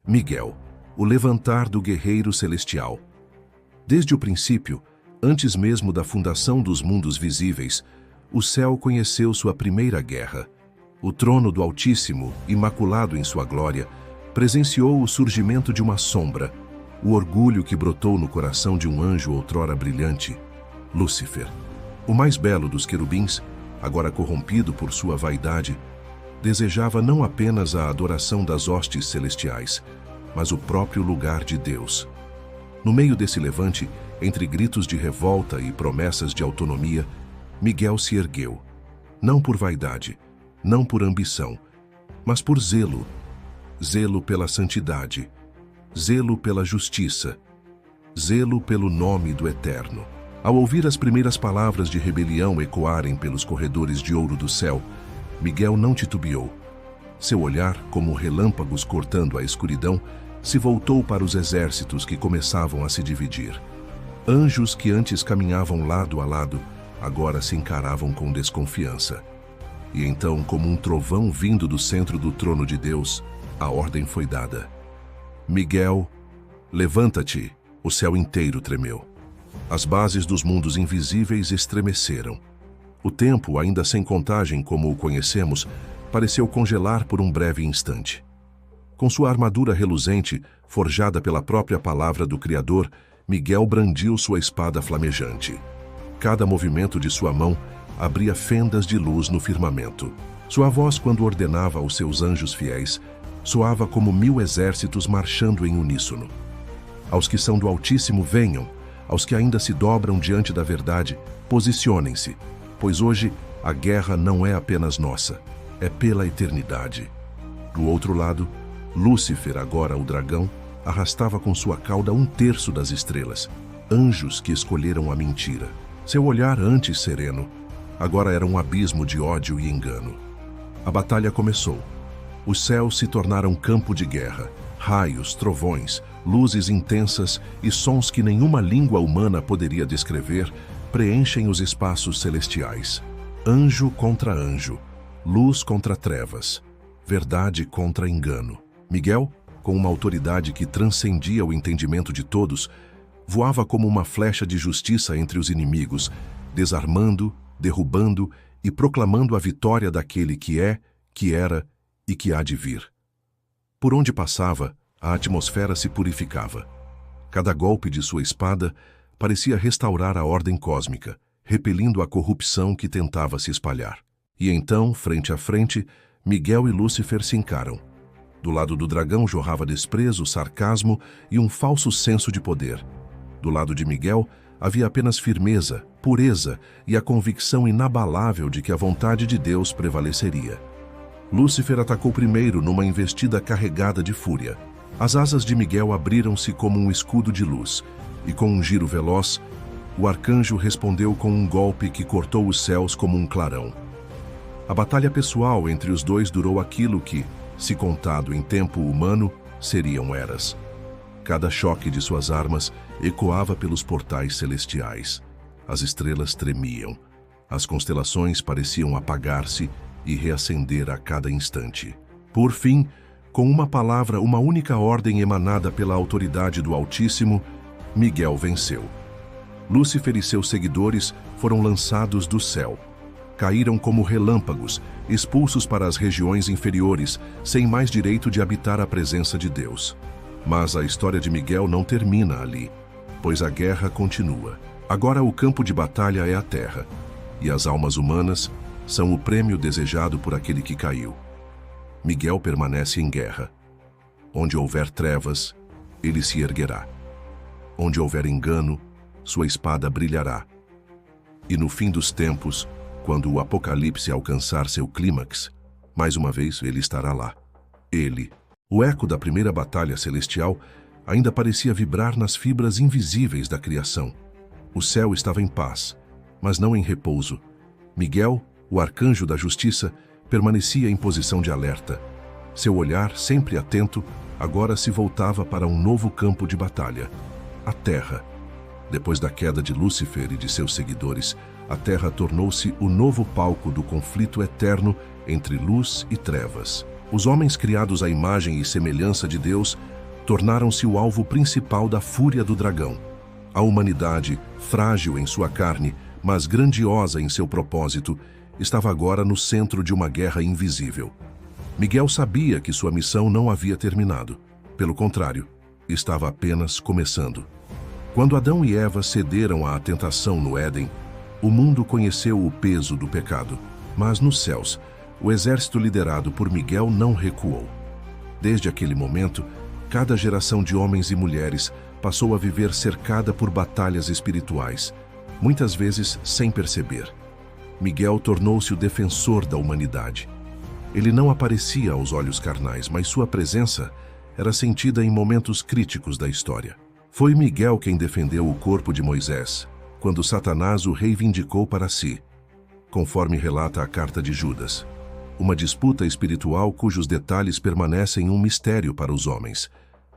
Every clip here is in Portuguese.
Miguel, o levantar do guerreiro celestial. Desde o princípio, antes mesmo da fundação dos mundos visíveis, o céu conheceu sua primeira guerra. O trono do Altíssimo, imaculado em sua glória, presenciou o surgimento de uma sombra, o orgulho que brotou no coração de um anjo outrora brilhante, Lúcifer. O mais belo dos querubins, agora corrompido por sua vaidade, desejava não apenas a adoração das hostes celestiais, mas o próprio lugar de Deus. No meio desse levante, entre gritos de revolta e promessas de autonomia, Miguel se ergueu, não por vaidade, não por ambição, mas por zelo. Zelo pela santidade, zelo pela justiça, zelo pelo nome do Eterno. Ao ouvir as primeiras palavras de rebelião ecoarem pelos corredores de ouro do céu, Miguel não titubeou. Seu olhar, como relâmpagos cortando a escuridão, se voltou para os exércitos que começavam a se dividir. Anjos que antes caminhavam lado a lado, agora se encaravam com desconfiança. E então, como um trovão vindo do centro do trono de Deus, a ordem foi dada. Miguel, levanta-te. O céu inteiro tremeu. As bases dos mundos invisíveis estremeceram. O tempo, ainda sem contagem como o conhecemos, pareceu congelar por um breve instante. Com sua armadura reluzente, forjada pela própria palavra do Criador, Miguel brandiu sua espada flamejante. Cada movimento de sua mão abria fendas de luz no firmamento. Sua voz, quando ordenava aos seus anjos fiéis, soava como 1000 exércitos marchando em uníssono. Aos que são do Altíssimo, venham. Aos que ainda se dobram diante da verdade, posicionem-se, pois hoje a guerra não é apenas nossa, é pela eternidade. Do outro lado, Lúcifer, agora o dragão, arrastava com sua cauda 1/3 das estrelas, anjos que escolheram a mentira. Seu olhar antes sereno, agora era um abismo de ódio e engano. A batalha começou. Os céus se tornaram campo de guerra. Raios, trovões, luzes intensas e sons que nenhuma língua humana poderia descrever preenchem os espaços celestiais. Anjo contra anjo, luz contra trevas, verdade contra engano. Miguel, com uma autoridade que transcendia o entendimento de todos, voava como uma flecha de justiça entre os inimigos, desarmando, derrubando e proclamando a vitória daquele que é, que era e que há de vir. Por onde passava, a atmosfera se purificava. Cada golpe de sua espada parecia restaurar a ordem cósmica, repelindo a corrupção que tentava se espalhar. E então, frente a frente, Miguel e Lúcifer se encaram. Do lado do dragão jorrava desprezo, sarcasmo e um falso senso de poder. Do lado de Miguel havia apenas firmeza, pureza e a convicção inabalável de que a vontade de Deus prevaleceria. Lúcifer atacou primeiro numa investida carregada de fúria. As asas de Miguel abriram-se como um escudo de luz, e com um giro veloz, o arcanjo respondeu com um golpe que cortou os céus como um clarão. A batalha pessoal entre os dois durou aquilo que, se contado em tempo humano, seriam eras. Cada choque de suas armas ecoava pelos portais celestiais. As estrelas tremiam. As constelações pareciam apagar-se e reacender a cada instante. Por fim, com uma palavra, uma única ordem emanada pela autoridade do Altíssimo, Miguel venceu. Lúcifer e seus seguidores foram lançados do céu. Caíram como relâmpagos, expulsos para as regiões inferiores, sem mais direito de habitar a presença de Deus. Mas a história de Miguel não termina ali, pois a guerra continua. Agora o campo de batalha é a terra, e as almas humanas são o prêmio desejado por aquele que caiu. Miguel permanece em guerra. Onde houver trevas, ele se erguerá. Onde houver engano, sua espada brilhará. E no fim dos tempos, quando o Apocalipse alcançar seu clímax, mais uma vez ele estará lá. Ele. O eco da primeira batalha celestial ainda parecia vibrar nas fibras invisíveis da criação. O céu estava em paz, mas não em repouso. Miguel, o arcanjo da justiça, permanecia em posição de alerta. Seu olhar, sempre atento, agora se voltava para um novo campo de batalha: a Terra. Depois da queda de Lúcifer e de seus seguidores, a Terra tornou-se o novo palco do conflito eterno entre luz e trevas. Os homens criados à imagem e semelhança de Deus tornaram-se o alvo principal da fúria do dragão. A humanidade, frágil em sua carne, mas grandiosa em seu propósito, estava agora no centro de uma guerra invisível. Miguel sabia que sua missão não havia terminado. Pelo contrário, estava apenas começando. Quando Adão e Eva cederam à tentação no Éden, o mundo conheceu o peso do pecado. Mas nos céus, o exército liderado por Miguel não recuou. Desde aquele momento, cada geração de homens e mulheres passou a viver cercada por batalhas espirituais, muitas vezes sem perceber. Miguel tornou-se o defensor da humanidade. Ele não aparecia aos olhos carnais, mas sua presença era sentida em momentos críticos da história. Foi Miguel quem defendeu o corpo de Moisés, quando Satanás o reivindicou para si, conforme relata a carta de Judas. Uma disputa espiritual cujos detalhes permanecem um mistério para os homens,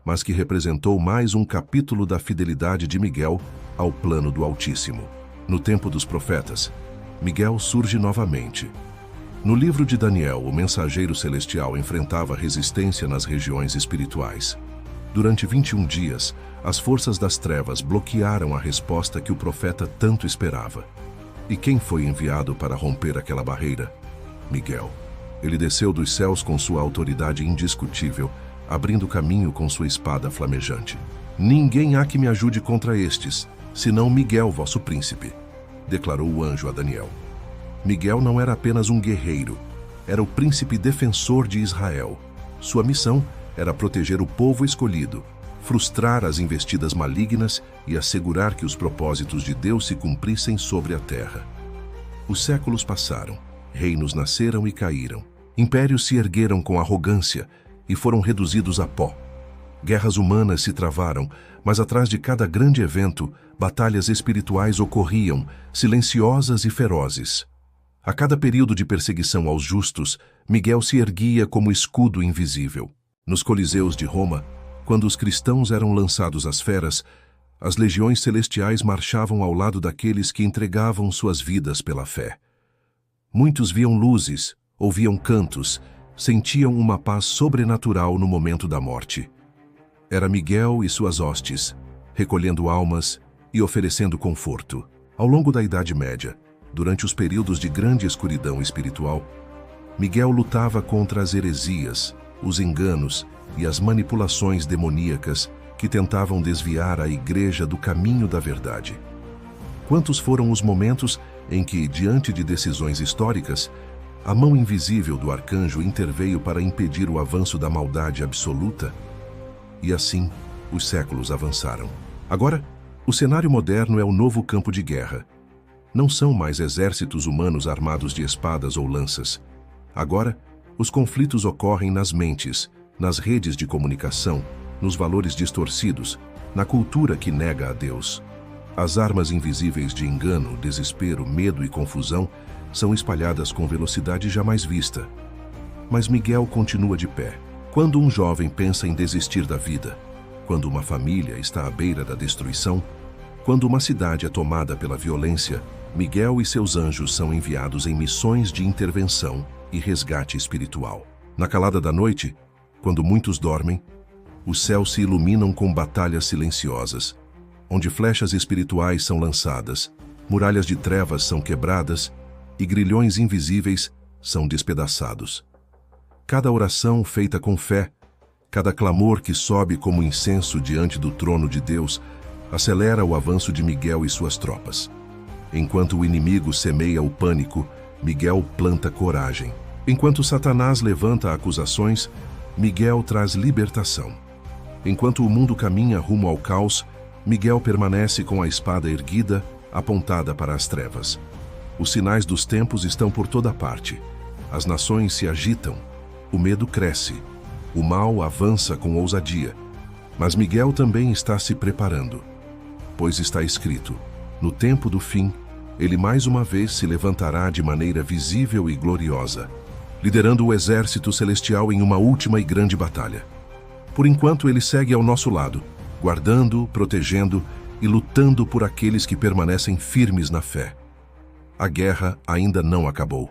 mas que representou mais um capítulo da fidelidade de Miguel ao plano do Altíssimo. No tempo dos profetas, Miguel surge novamente. No livro de Daniel, o mensageiro celestial enfrentava resistência nas regiões espirituais. Durante 21 dias, as forças das trevas bloquearam a resposta que o profeta tanto esperava. E quem foi enviado para romper aquela barreira? Miguel. Ele desceu dos céus com sua autoridade indiscutível, abrindo caminho com sua espada flamejante. Ninguém há que me ajude contra estes, senão Miguel, vosso príncipe, declarou o anjo a Daniel. Miguel não era apenas um guerreiro, era o príncipe defensor de Israel. Sua missão era proteger o povo escolhido, frustrar as investidas malignas e assegurar que os propósitos de Deus se cumprissem sobre a terra. Os séculos passaram, reinos nasceram e caíram, impérios se ergueram com arrogância e foram reduzidos a pó. Guerras humanas se travaram, mas atrás de cada grande evento, batalhas espirituais ocorriam, silenciosas e ferozes. A cada período de perseguição aos justos, Miguel se erguia como escudo invisível. Nos coliseus de Roma, quando os cristãos eram lançados às feras, as legiões celestiais marchavam ao lado daqueles que entregavam suas vidas pela fé. Muitos viam luzes, ouviam cantos, sentiam uma paz sobrenatural no momento da morte. Era Miguel e suas hostes, recolhendo almas e oferecendo conforto. Ao longo da Idade Média, durante os períodos de grande escuridão espiritual, Miguel lutava contra as heresias, os enganos e as manipulações demoníacas que tentavam desviar a Igreja do caminho da verdade. Quantos foram os momentos em que, diante de decisões históricas, a mão invisível do arcanjo interveio para impedir o avanço da maldade absoluta? E assim, os séculos avançaram. Agora, o cenário moderno é o novo campo de guerra. Não são mais exércitos humanos armados de espadas ou lanças. Agora, os conflitos ocorrem nas mentes, nas redes de comunicação, nos valores distorcidos, na cultura que nega a Deus. As armas invisíveis de engano, desespero, medo e confusão são espalhadas com velocidade jamais vista. Mas Miguel continua de pé. Quando um jovem pensa em desistir da vida, quando uma família está à beira da destruição, quando uma cidade é tomada pela violência, Miguel e seus anjos são enviados em missões de intervenção e resgate espiritual. Na calada da noite, quando muitos dormem, os céus se iluminam com batalhas silenciosas, onde flechas espirituais são lançadas, muralhas de trevas são quebradas e grilhões invisíveis são despedaçados. Cada oração feita com fé, cada clamor que sobe como incenso diante do trono de Deus, acelera o avanço de Miguel e suas tropas. Enquanto o inimigo semeia o pânico, Miguel planta coragem. Enquanto Satanás levanta acusações, Miguel traz libertação. Enquanto o mundo caminha rumo ao caos, Miguel permanece com a espada erguida, apontada para as trevas. Os sinais dos tempos estão por toda parte. As nações se agitam. O medo cresce. O mal avança com ousadia. Mas Miguel também está se preparando. Pois está escrito: no tempo do fim, ele mais uma vez se levantará de maneira visível e gloriosa, liderando o exército celestial em uma última e grande batalha. Por enquanto, ele segue ao nosso lado, guardando, protegendo e lutando por aqueles que permanecem firmes na fé. A guerra ainda não acabou.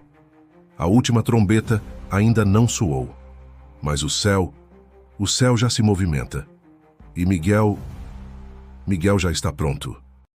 A última trombeta ainda não soou. Mas o céu já se movimenta. E Miguel já está pronto.